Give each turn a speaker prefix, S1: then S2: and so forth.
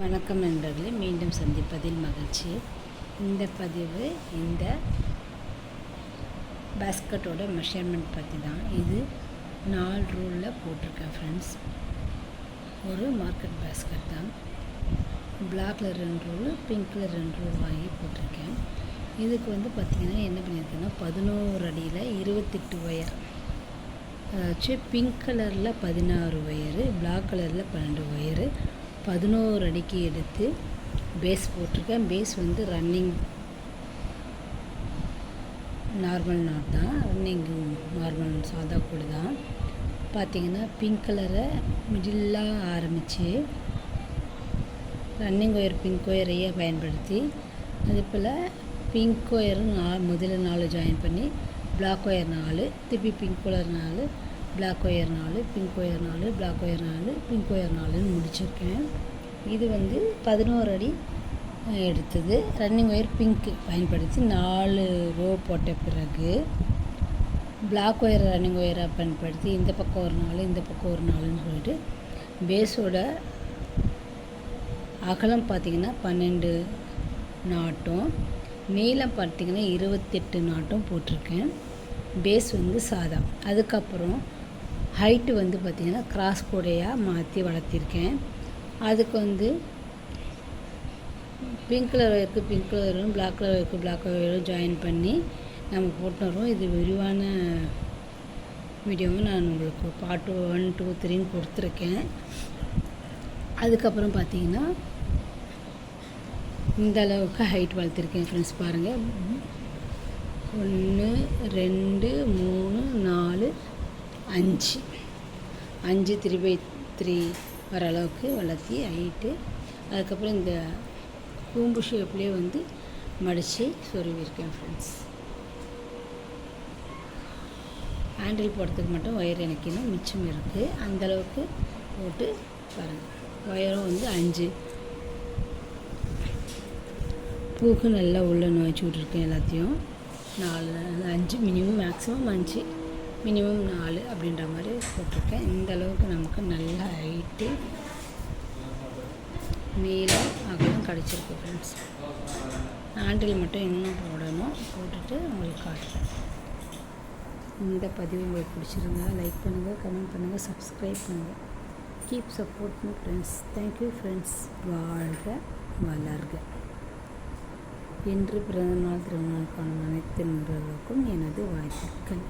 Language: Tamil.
S1: வணக்கம் நண்பர்களே, மீண்டும் சந்திப்பதில் மகிழ்ச்சி. இந்த பதிவு இந்த பேஸ்கட்டோட மெஷர்மெண்ட் பற்றி தான். இது 4 ரூலில் போட்டிருக்கேன் ஃப்ரெண்ட்ஸ். ஒரு மார்க்கெட் பேஸ்கட் தான். பிளாக்கில் 2 ரூல், பிங்க்கில் 2 ரூல் வாங்கி போட்டிருக்கேன். இதுக்கு பார்த்திங்கன்னா என்ன பண்ணியிருக்கேன்னா 11 அடியில் 28 ஒயர், அதாச்சும் பிங்க் கலரில் 16 ஒயரு, பிளாக் கலரில் 12 ஒயரு, 11 அடிக்கு எடுத்து பேஸ் போட்டிருக்கேன். பேஸ் ரன்னிங் நார்மல் நாட் தான், ரன்னிங் நார்மல் சாதா கூட தான். பார்த்திங்கன்னா பிங்க் கலரை மிடில்லாக ஆரம்பித்து ரன்னிங் ஒயர் பிங்க் ஒயரையே பயன்படுத்தி, அது போல் பிங்க் ஒயர் முதல்ல 4 ஜாயின் பண்ணி, பிளாக் ஒயர் 4, திருப்பி pink colour 4, black wire 4, pink wire 4, black wire 4, pink wire 4ன்னு முடிச்சிருக்கேன். இது 11 அடி எடுத்தது. ரன்னிங் ஒயர் பிங்க் பயன்படுத்தி 4 ரோ போட்ட பிறகு பிளாக் ஒயர் ரன்னிங் ஒயராக பயன்படுத்தி இந்த பக்கம் ஒரு 4, இந்த பக்கம் ஒரு 4ன்னு சொல்லிட்டு பேஸோட அகலம் பார்த்திங்கன்னா 12 நாட்டும், நீளம் பார்த்திங்கன்னா 28 நாட்டும் போட்டிருக்கேன். பேஸ் சாதா. அதுக்கப்புறம் ஹைட்டு பார்த்திங்கன்னா கிராஸ் கோடையாக மாற்றி வளர்த்திருக்கேன். அதுக்கு பிங்க் கலர் ஒயருக்கு பிங்க் கலரும், பிளாக் கலர் ஒயருக்கு பிளாக் கலரும் ஜாயின் பண்ணி நம்ம போட்டு வரோம். இது விரிவான வீடியோவும் நான் உங்களுக்கு பார்ட் 1, 2, 3ன்னு கொடுத்துருக்கேன். அதுக்கப்புறம் பார்த்திங்கன்னா இந்த அளவுக்கு ஹைட் வளர்த்துருக்கேன் ஃப்ரெண்ட்ஸ். பாருங்கள், 1 2 3 4 5 3/3 வர அளவுக்கு வளர்த்தி ஹைட்டு. அதுக்கப்புறம் இந்த கூம்பு ஷேப்லேயே மடித்து சொருவிருக்கேன் ஃப்ரெண்ட்ஸ். ஹேண்டில் போடுறதுக்கு மட்டும் ஒயர் இணைக்கணும், மிச்சம் இருக்குது. அந்தளவுக்கு போட்டு பாருங்கள். ஒயரும் 5 பூக்கு நல்லா உள்ள நுழைச்சி விட்ருக்கேன். எல்லாத்தையும் 4 5 மினிமம், மேக்ஸிமம் 5, மினிமம் 4 அப்படின்ற மாதிரி போட்டிருக்கேன். இந்த அளவுக்கு நமக்கு நல்ல ஹைட்டு, நீளம், அகலம் கிடச்சிருக்கு ஃப்ரெண்ட்ஸ். ஹேண்டில் மட்டும் இன்னும் போடணும். போட்டுட்டு உங்களுக்கு காட்டுறேன். இந்த பதிவு உங்களுக்கு பிடிச்சிருந்தா லைக் பண்ணுங்கள், கமெண்ட் பண்ணுங்கள், சப்ஸ்கிரைப் பண்ணுங்கள். Keep support me friends. Thank you friends. வாழ்க வளர்க. இன்று பிறந்தநாள் திருமணம் காணும் அனைத்து நண்பர்களுக்கும் எனது வாழ்த்துக்கள்.